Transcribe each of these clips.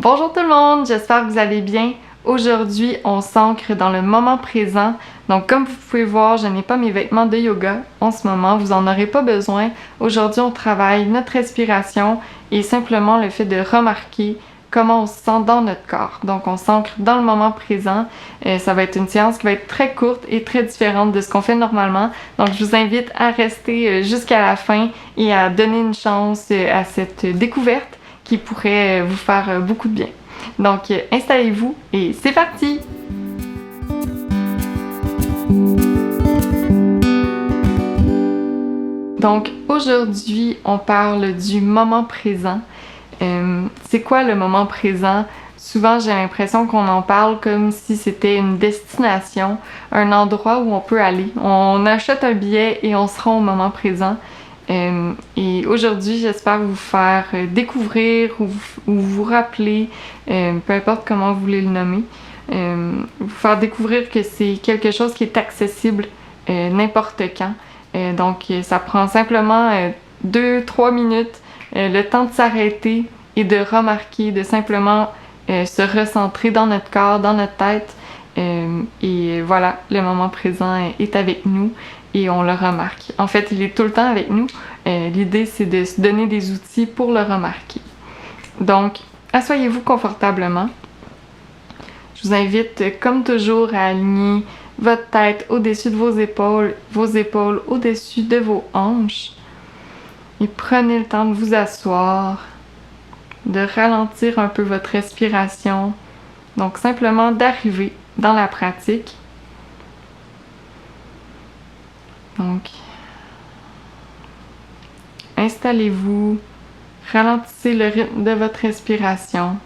Bonjour tout le monde, j'espère que vous allez bien. Aujourd'hui, on s'ancre dans le moment présent. Donc comme vous pouvez voir, je n'ai pas mes vêtements de yoga en ce moment, vous en aurez pas besoin. Aujourd'hui, on travaille notre respiration et simplement le fait de remarquer comment on se sent dans notre corps. Donc on s'ancre dans le moment présent. Ça va être une séance qui va être très courte et très différente de ce qu'on fait normalement. Donc je vous invite à rester jusqu'à la fin et à donner une chance à cette découverte qui pourrait vous faire beaucoup de bien. Donc, installez-vous et c'est parti! Donc, aujourd'hui, on parle du moment présent. C'est quoi le moment présent? Souvent, j'ai l'impression qu'on en parle comme si c'était une destination, un endroit où on peut aller. On achète un billet et on se rend au moment présent. Et aujourd'hui, j'espère vous faire découvrir ou vous rappeler, peu importe comment vous voulez le nommer, vous faire découvrir que c'est quelque chose qui est accessible n'importe quand. Donc, ça prend simplement 2-3 minutes, le temps de s'arrêter et de remarquer, de simplement se recentrer dans notre corps, dans notre tête. Et voilà, le moment présent est avec nous et on le remarque. En fait, il est tout le temps avec nous. L'idée, c'est de se donner des outils pour le remarquer. Donc, asseyez-vous confortablement. Je vous invite, comme toujours, à aligner votre tête au-dessus de vos épaules au-dessus de vos hanches. Et prenez le temps de vous asseoir, de ralentir un peu votre respiration. Donc, simplement d'arriver dans la pratique. Donc, installez-vous, ralentissez le rythme de votre respiration.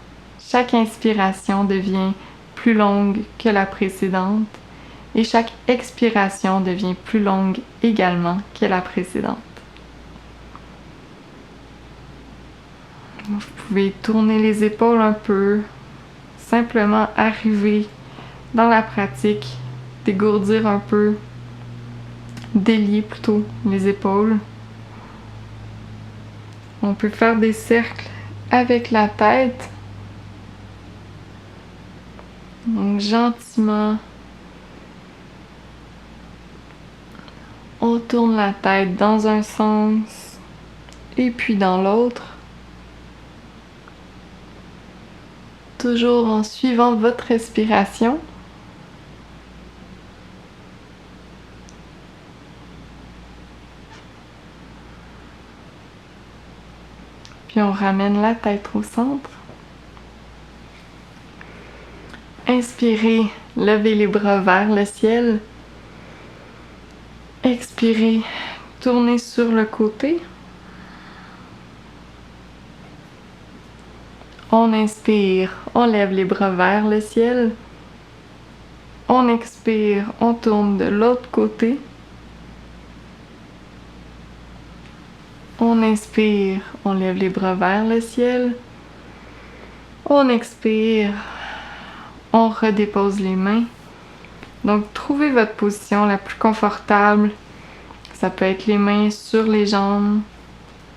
Chaque inspiration devient plus longue que la précédente et chaque expiration devient plus longue également que la précédente. Vous pouvez tourner les épaules un peu, simplement arriver dans la pratique, dégourdir un peu, délier plutôt les épaules. On peut faire des cercles avec la tête. Donc gentiment, on tourne la tête dans un sens et puis dans l'autre. Toujours en suivant votre respiration. Puis on ramène la tête au centre. Inspirez, levez les bras vers le ciel. Expirez, tournez sur le côté. On inspire, on lève les bras vers le ciel. On expire, on tourne de l'autre côté. On inspire, on lève les bras vers le ciel. On expire, on redépose les mains. Donc, trouvez votre position la plus confortable. Ça peut être les mains sur les jambes.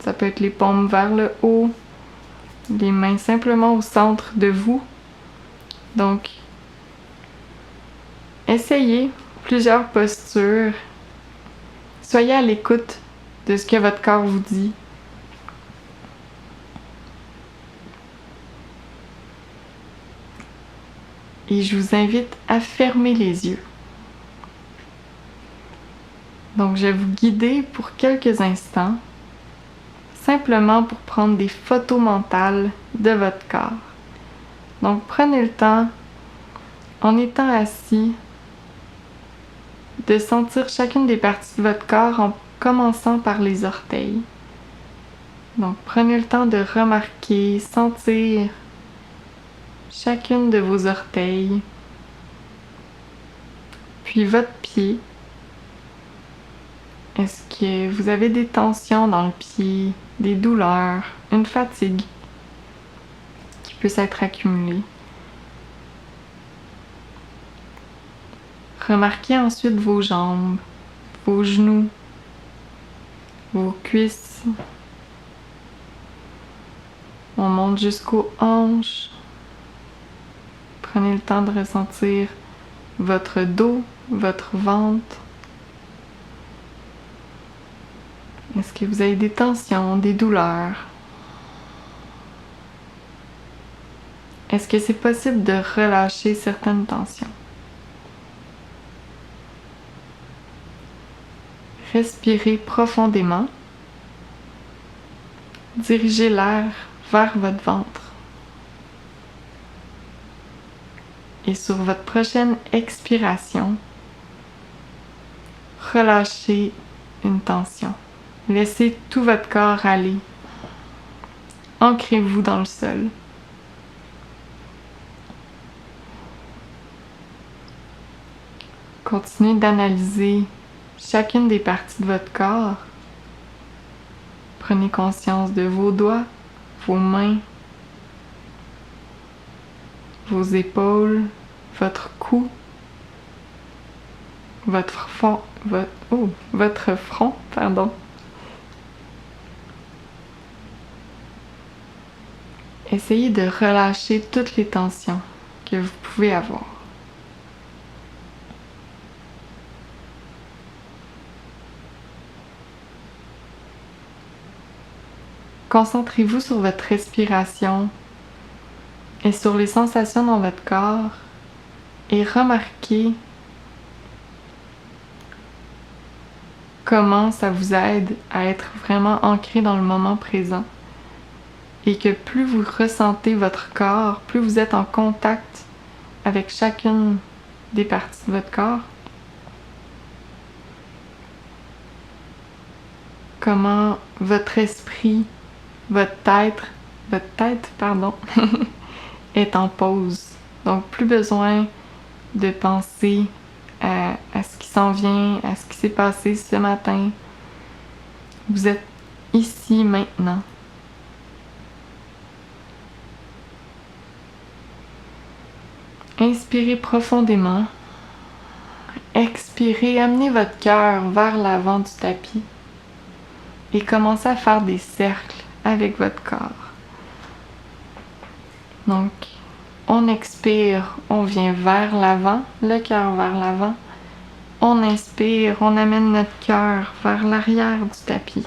Ça peut être les paumes vers le haut. Les mains simplement au centre de vous. Donc, essayez plusieurs postures. Soyez à l'écoute de ce que votre corps vous dit. Et je vous invite à fermer les yeux. Donc, je vais vous guider pour quelques instants, simplement pour prendre des photos mentales de votre corps. Donc, prenez le temps, en étant assis, de sentir chacune des parties de votre corps en commençant par les orteils. Donc, prenez le temps de remarquer, sentir chacune de vos orteils, puis votre pied. Est-ce que vous avez des tensions dans le pied, des douleurs, une fatigue qui peut s'être accumulée? Remarquez ensuite vos jambes, vos genoux, vos cuisses. On monte jusqu'aux hanches, Prenez le temps de ressentir votre dos, votre ventre. Est-ce que vous avez des tensions, des douleurs? Est-ce que c'est possible de relâcher certaines tensions? Respirez profondément. Dirigez l'air vers votre ventre. Et sur votre prochaine expiration, relâchez une tension. Laissez tout votre corps aller. Ancrez-vous dans le sol. Continuez d'analyser chacune des parties de votre corps. Prenez conscience de vos doigts, vos mains, vos épaules, votre cou, votre front, pardon. Essayez de relâcher toutes les tensions que vous pouvez avoir. Concentrez-vous sur votre respiration et sur les sensations dans votre corps et remarquez comment ça vous aide à être vraiment ancré dans le moment présent et que plus vous ressentez votre corps, plus vous êtes en contact avec chacune des parties de votre corps, comment votre esprit, votre tête, est en pause. Donc, plus besoin de penser à ce qui s'en vient, à ce qui s'est passé ce matin. Vous êtes ici, maintenant. Inspirez profondément. Expirez, amenez votre cœur vers l'avant du tapis et commencez à faire des cercles avec votre corps. Donc, on expire, on vient vers l'avant, le cœur vers l'avant. On inspire, on amène notre cœur vers l'arrière du tapis.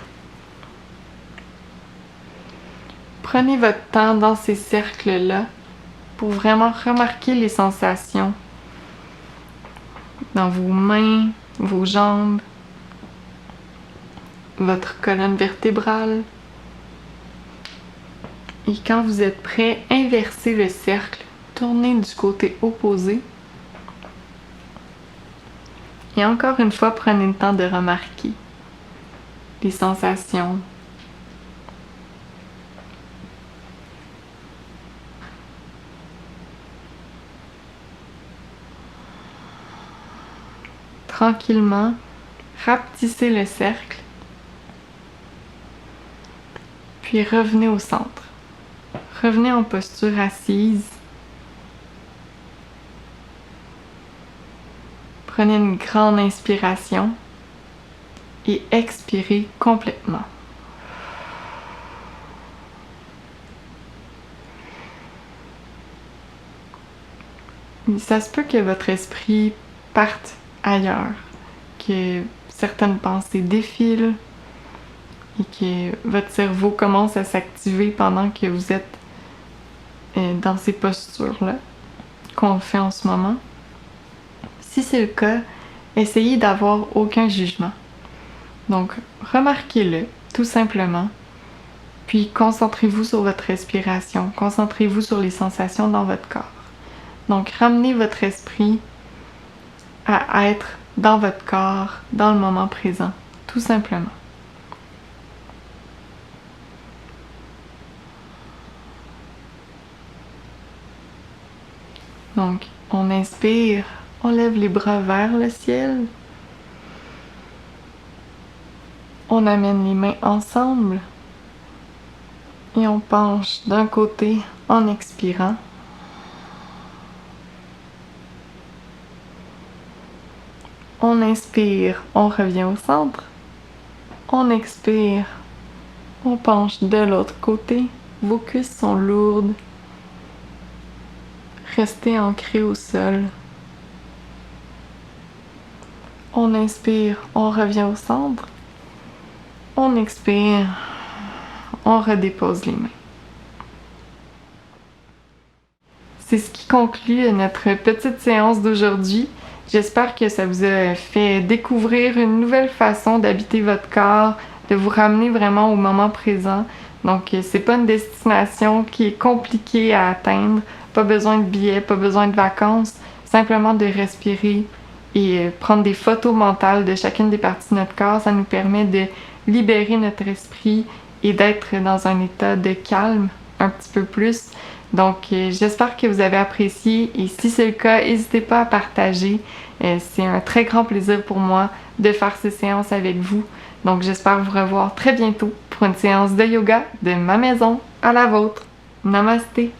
Prenez votre temps dans ces cercles-là pour vraiment remarquer les sensations dans vos mains, vos jambes, votre colonne vertébrale. Et quand vous êtes prêt, inversez le cercle, tournez du côté opposé. Et encore une fois, prenez le temps de remarquer les sensations. Tranquillement, rapetissez le cercle, puis revenez au centre. Revenez en posture assise. Prenez une grande inspiration et expirez complètement. Ça se peut que votre esprit parte ailleurs, que certaines pensées défilent et que votre cerveau commence à s'activer pendant que vous êtes dans ces postures-là qu'on fait en ce moment. Si c'est le cas, essayez d'avoir aucun jugement. Donc, remarquez-le, tout simplement, puis concentrez-vous sur votre respiration, concentrez-vous sur les sensations dans votre corps. Donc, ramenez votre esprit à être dans votre corps, dans le moment présent, tout simplement. Donc, on inspire, on lève les bras vers le ciel. On amène les mains ensemble et on penche d'un côté en expirant. On inspire, on revient au centre. On expire, on penche de l'autre côté. Vos cuisses sont lourdes. Restez ancré au sol. On inspire, on revient au centre. On expire, on redépose les mains. C'est ce qui conclut notre petite séance d'aujourd'hui. J'espère que ça vous a fait découvrir une nouvelle façon d'habiter votre corps, de vous ramener vraiment au moment présent. Donc, c'est pas une destination qui est compliquée à atteindre. Pas besoin de billets, pas besoin de vacances. Simplement de respirer et prendre des photos mentales de chacune des parties de notre corps. Ça nous permet de libérer notre esprit et d'être dans un état de calme un petit peu plus. Donc, j'espère que vous avez apprécié et si c'est le cas, n'hésitez pas à partager. C'est un très grand plaisir pour moi de faire ces séances avec vous. Donc, j'espère vous revoir très bientôt pour une séance de yoga de ma maison à la vôtre. Namasté!